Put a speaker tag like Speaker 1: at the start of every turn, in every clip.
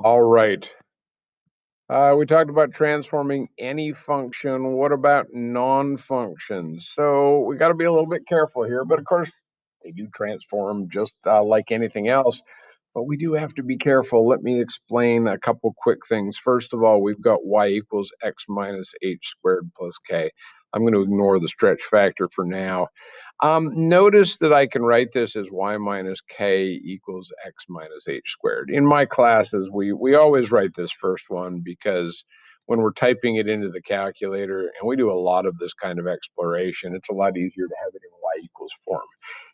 Speaker 1: All right. We talked about transforming any function. What about non-functions? So we got to be a little bit careful here, but of course they do transform just like anything else. But we do have to be careful. Let me explain a couple quick things. First of all, we've got y equals x minus h squared plus k. I'm going to ignore the stretch factor for now. Notice that I can write this as y minus k equals x minus h squared. In my classes, we always write this first one because when we're typing it into the calculator, and we do a lot of this kind of exploration, it's a lot easier to have it in y equals form.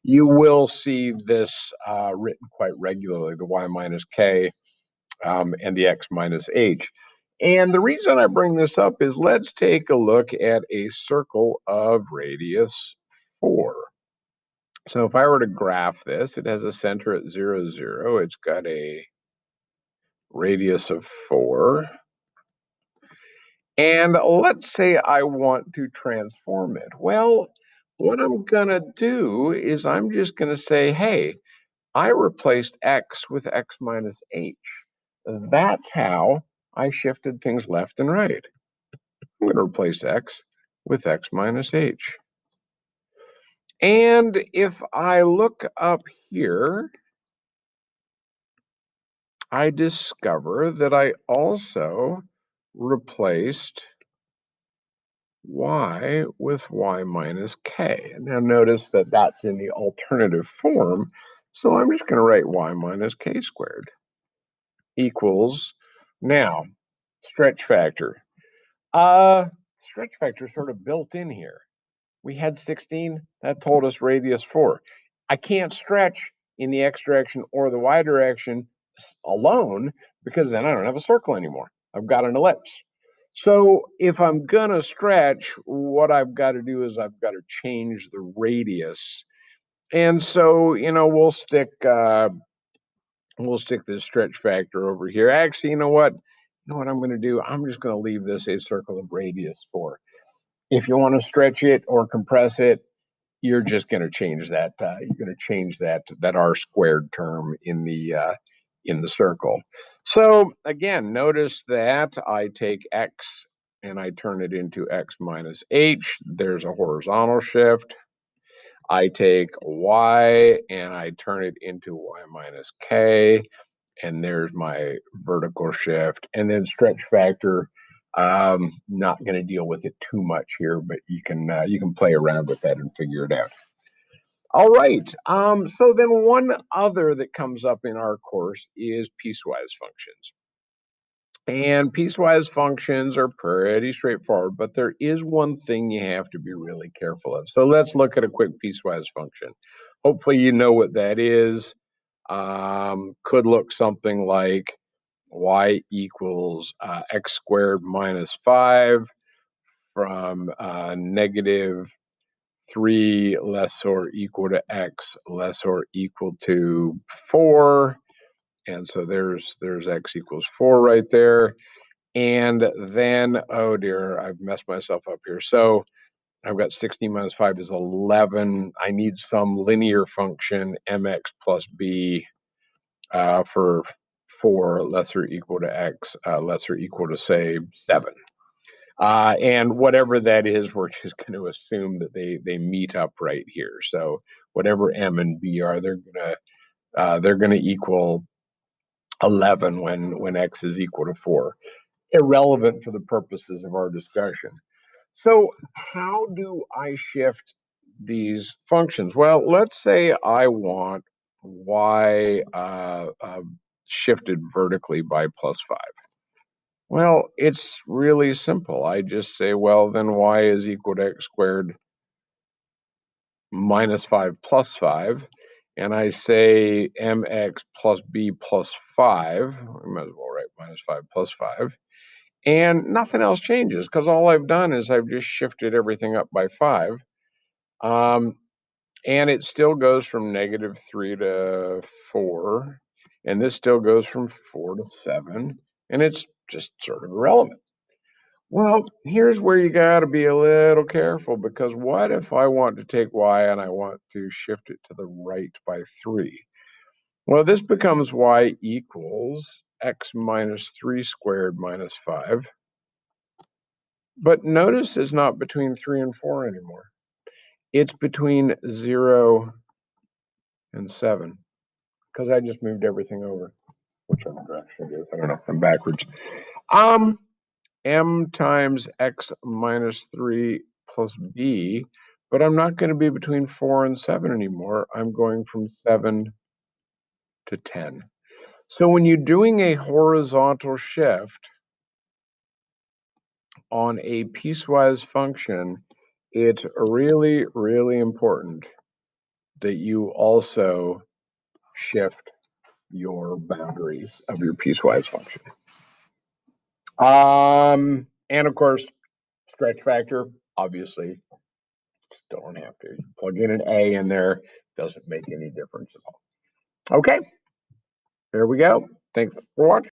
Speaker 1: You will see this written quite regularly, the y minus k and the x minus h. And the reason I bring this up is let's take a look at a circle of radius 4. So if I were to graph this, it has a center at 0, 0. It's got a radius of 4. And let's say I want to transform it. Well, what I'm going to do is I'm just going to say, hey, I replaced x with x minus h. That's how I shifted things left and right. I'm going to replace x with x minus h. And if I look up here, I discover that I also replaced y with y minus k. Now notice that that's in the alternative form, so I'm just going to write y minus k squared equals, now, stretch factor. Stretch factor is sort of built in here. We had 16, that told us radius 4. I can't stretch in the x direction or the y direction alone because then I don't have a circle anymore. I've got an ellipse. So if I'm gonna stretch, what I've got to do is I've got to change the radius. And so, we'll stick this stretch factor over here. Actually, you know what? I'm going to do? I'm just going to leave this a circle of radius 4. If you want to stretch it or compress it, you're just going to change that. You're going to change that r squared term in the circle. So again, notice that I take x and I turn it into x minus h. There's a horizontal shift. I take y and I turn it into y minus k, and there's my vertical shift. And then stretch factor, not going to deal with it too much here, but you can play around with that and figure it out. All right. So then one other that comes up in our course is piecewise functions. And piecewise functions are pretty straightforward, but there is one thing you have to be really careful of. So let's look at a quick piecewise function. Hopefully you know what that is. Could look something like y equals x squared minus 5 from negative 3 less or equal to x less or equal to 4. And so there's x equals 4 right there. And then, oh dear, I've messed myself up here. So I've got 16 minus 5 is 11. I need some linear function, mx plus b, for 4 less or equal to x, less or equal to, say, 7. And whatever that is, we're just going to assume that they meet up right here. So whatever m and b are, they're gonna equal 11 when x is equal to 4. Irrelevant for the purposes of our discussion. So how do I shift these functions? Well, let's say I want y shifted vertically by plus 5. Well, it's really simple. I just say, well, then y is equal to x squared minus 5 plus 5. And I say mx plus b plus 5. I might as well write minus 5 plus 5. And nothing else changes because all I've done is I've just shifted everything up by 5. And it still goes from negative 3 to 4. And this still goes from 4 to 7. And it's just sort of irrelevant. Well, here's where you got to be a little careful, because what if I want to take y and I want to shift it to the right by 3? Well, this becomes y equals x minus 3 squared minus 5. But notice it's not between 3 and 4 anymore. It's between 0 and 7, because I just moved everything over. Whichever direction it is, I don't know, I'm backwards. M times x minus 3 plus b, but I'm not going to be between 4 and 7 anymore. I'm going from 7 to 10. So when you're doing a horizontal shift on a piecewise function, it's really, really important that you also shift your boundaries of your piecewise function. And of course, stretch factor, obviously, don't have to. Plug in an A in there, doesn't make any difference at all. Okay, there we go. Thanks for watching.